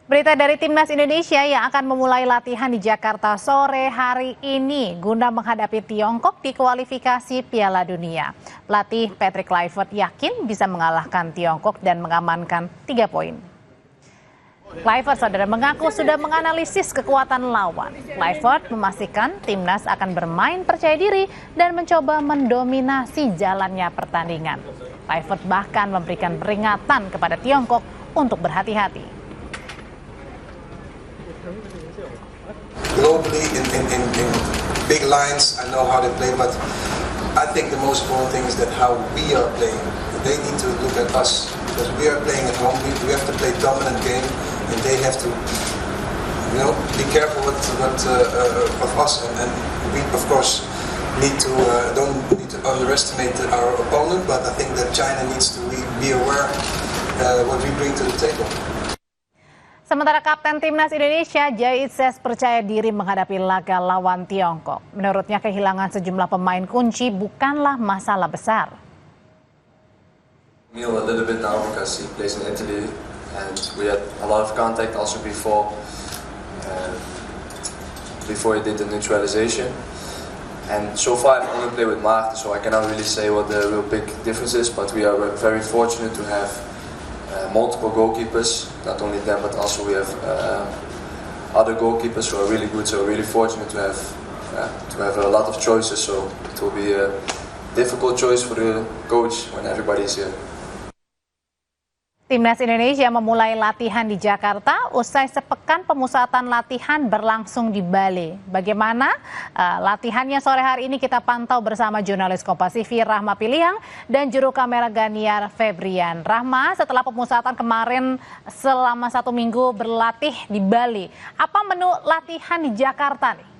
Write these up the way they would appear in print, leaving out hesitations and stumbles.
Berita dari Timnas Indonesia yang akan memulai latihan di Jakarta sore hari ini guna menghadapi Tiongkok di kualifikasi Piala Dunia. Pelatih Patrick Kluivert yakin bisa mengalahkan Tiongkok dan mengamankan 3 poin. Kluivert saudara mengaku sudah menganalisis kekuatan lawan. Kluivert memastikan Timnas akan bermain percaya diri dan mencoba mendominasi jalannya pertandingan. Kluivert bahkan memberikan peringatan kepada Tiongkok untuk berhati-hati. Globally, in big lines, I know how they play, but I think the most important thing is that how we are playing. They need to look at us because we are playing at home. We have to play dominant game, and they have to, be careful what of us. And we, of course, don't need to underestimate our opponent. But I think that China needs to be aware what we bring to the table. Sementara Kapten Timnas Indonesia, Jai Itses percaya diri menghadapi laga lawan Tiongkok. Menurutnya kehilangan sejumlah pemain kunci bukanlah masalah besar. A little bit now because he plays in Italy and we had a lot of contact also before he did the neutralization. And so far I've only played with Maarten, so I cannot really say what the real big difference is, but we are very fortunate to have multiple goalkeepers, not only them but also we have other goalkeepers who are really good, so we're really fortunate to have a lot of choices, so it will be a difficult choice for the coach when everybody is here. Timnas Indonesia memulai latihan di Jakarta usai sepekan pemusatan latihan berlangsung di Bali. Bagaimana latihannya sore hari ini kita pantau bersama jurnalis Kompas TV Rahma Piliang dan juru kamera Ganiar Febrian. Rahma, setelah pemusatan kemarin selama 1 minggu berlatih di Bali, apa menu latihan di Jakarta nih?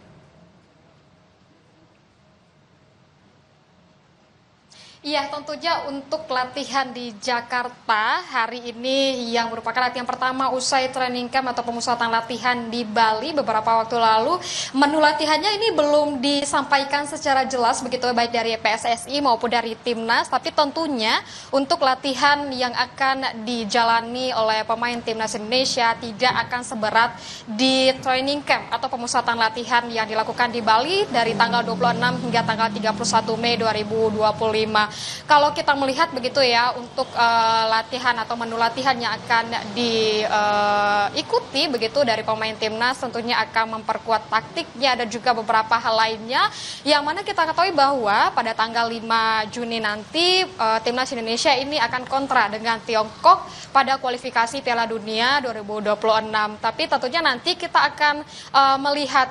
Iya, tentunya untuk latihan di Jakarta hari ini yang merupakan latihan pertama usai training camp atau pemusatan latihan di Bali beberapa waktu lalu. Menu latihannya ini belum disampaikan secara jelas begitu baik dari PSSI maupun dari Timnas, tapi tentunya untuk latihan yang akan dijalani oleh pemain Timnas Indonesia tidak akan seberat di training camp atau pemusatan latihan yang dilakukan di Bali dari tanggal 26 hingga tanggal 31 Mei 2025. Kalau kita melihat begitu ya untuk latihan atau menu latihan yang akan diikuti begitu dari pemain Timnas tentunya akan memperkuat taktiknya dan juga beberapa hal lainnya yang mana kita ketahui bahwa pada tanggal 5 Juni nanti Timnas Indonesia ini akan kontra dengan Tiongkok pada kualifikasi Piala Dunia 2026. Tapi tentunya nanti kita akan melihat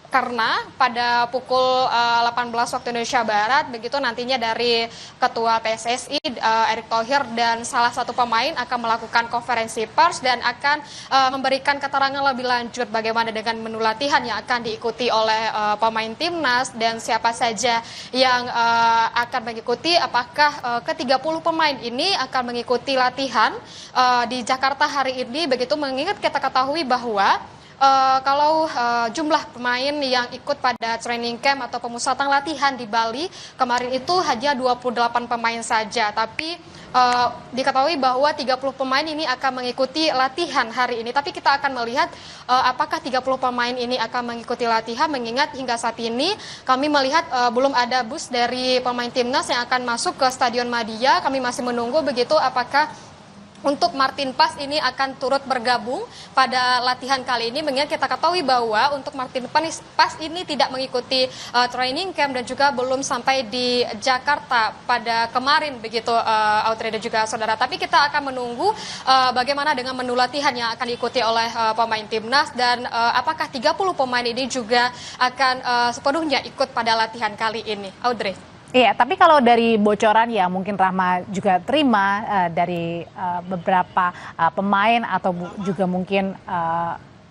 karena pada pukul 18 waktu Indonesia Barat begitu nantinya dari Ketua PSSI Erick Thohir dan salah satu pemain akan melakukan konferensi pers dan akan memberikan keterangan lebih lanjut bagaimana dengan menu latihan yang akan diikuti oleh pemain Timnas dan siapa saja yang akan mengikuti, apakah ke-30 pemain ini akan mengikuti latihan di Jakarta hari ini begitu, mengingat kita ketahui bahwa kalau jumlah pemain yang ikut pada training camp atau pemusatan latihan di Bali kemarin itu hanya 28 pemain saja, tapi diketahui bahwa 30 pemain ini akan mengikuti latihan hari ini. Tapi kita akan melihat apakah 30 pemain ini akan mengikuti latihan, mengingat hingga saat ini kami melihat belum ada bus dari pemain Timnas yang akan masuk ke Stadion Madia. Kami masih menunggu begitu apakah untuk Martin Pas ini akan turut bergabung pada latihan kali ini, mengingat kita ketahui bahwa untuk Martin Pas ini tidak mengikuti training camp dan juga belum sampai di Jakarta pada kemarin begitu Audrey dan juga saudara. Tapi kita akan menunggu bagaimana dengan menu latihan yang akan diikuti oleh pemain Timnas dan apakah 30 pemain ini juga akan sepenuhnya ikut pada latihan kali ini. Audrey. Iya, tapi kalau dari bocoran ya mungkin Rahma juga terima dari beberapa pemain atau juga mungkin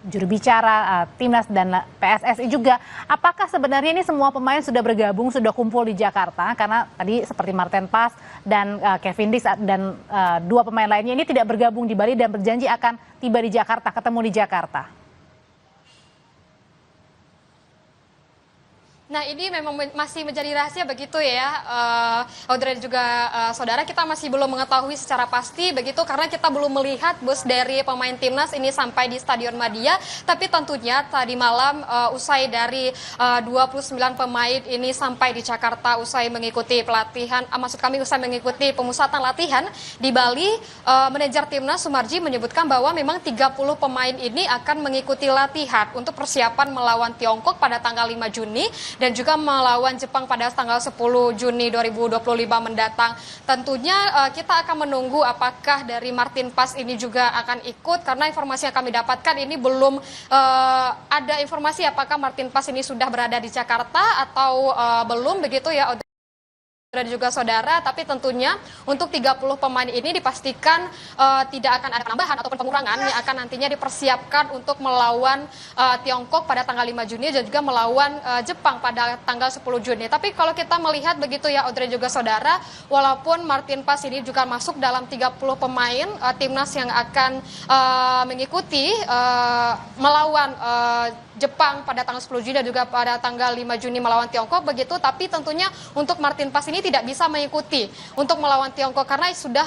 juru bicara Timnas dan PSSI juga, apakah sebenarnya ini semua pemain sudah bergabung, sudah kumpul di Jakarta? Karena tadi seperti Martin Pas dan Kevin Dis dan 2 pemain lainnya ini tidak bergabung di Bali dan berjanji akan tiba di Jakarta, ketemu di Jakarta. Nah, ini memang masih menjadi rahasia begitu ya, Audrey dan juga saudara, kita masih belum mengetahui secara pasti begitu karena kita belum melihat bus dari pemain timnas ini sampai di Stadion Madia. Tapi tentunya tadi malam usai dari 29 pemain ini sampai di Jakarta usai mengikuti pelatihan, usai mengikuti pemusatan latihan di Bali, manajer timnas Sumarji menyebutkan bahwa memang 30 pemain ini akan mengikuti latihan untuk persiapan melawan Tiongkok pada tanggal 5 Juni. Dan juga melawan Jepang pada tanggal 10 Juni 2025 mendatang. Tentunya kita akan menunggu apakah dari Martin Paes ini juga akan ikut, karena informasi yang kami dapatkan ini belum ada informasi apakah Martin Paes ini sudah berada di Jakarta atau belum begitu ya, dan juga saudara. Tapi tentunya untuk 30 pemain ini dipastikan tidak akan ada penambahan ataupun pengurangan yang akan nantinya dipersiapkan untuk melawan Tiongkok pada tanggal 5 Juni dan juga melawan Jepang pada tanggal 10 Juni. Tapi kalau kita melihat begitu ya, Audrey juga saudara, walaupun Martin Paes ini juga masuk dalam 30 pemain timnas yang akan mengikuti melawan Jepang pada tanggal 10 Juni dan juga pada tanggal 5 Juni melawan Tiongkok begitu, tapi tentunya untuk Martin Paes ini tidak bisa mengikuti untuk melawan Tiongkok karena sudah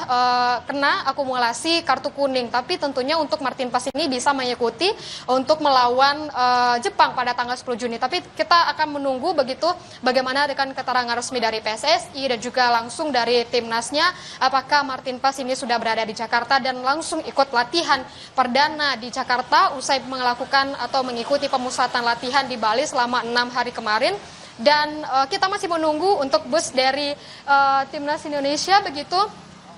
kena akumulasi kartu kuning. Tapi tentunya untuk Martin Paes ini bisa mengikuti untuk melawan Jepang pada tanggal 10 Juni. Tapi kita akan menunggu begitu bagaimana dengan keterangan resmi dari PSSI dan juga langsung dari timnasnya, apakah Martin Paes ini sudah berada di Jakarta dan langsung ikut latihan perdana di Jakarta usai melakukan atau mengikuti pemusatan latihan di Bali selama 6 hari kemarin. Dan kita masih menunggu untuk bus dari timnas Indonesia begitu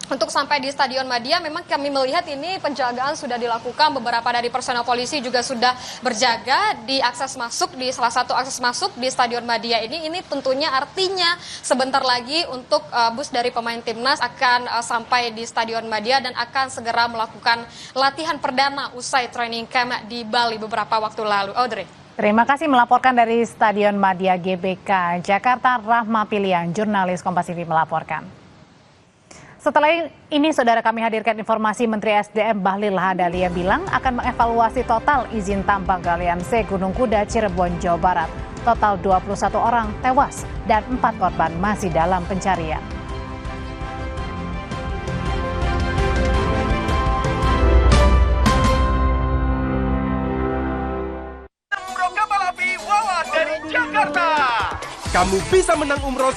untuk sampai di Stadion Madia. Memang kami melihat ini penjagaan sudah dilakukan, beberapa dari personel polisi juga sudah berjaga di akses masuk, di salah satu akses masuk di Stadion Madia ini. Ini tentunya artinya sebentar lagi untuk bus dari pemain timnas akan sampai di Stadion Madia dan akan segera melakukan latihan perdana usai training camp di Bali beberapa waktu lalu. Audrey. Terima kasih melaporkan dari Stadion Madia GBK Jakarta, Rahma Piliang, jurnalis Kompas TV melaporkan. Setelah ini, saudara, kami hadirkan informasi Menteri SDM Bahlil Lahadalia bilang akan mengevaluasi total izin tambang galian C Gunung Kuda, Cirebon, Jawa Barat. Total 21 orang tewas dan 4 korban masih dalam pencarian. Kamu bisa menang umroh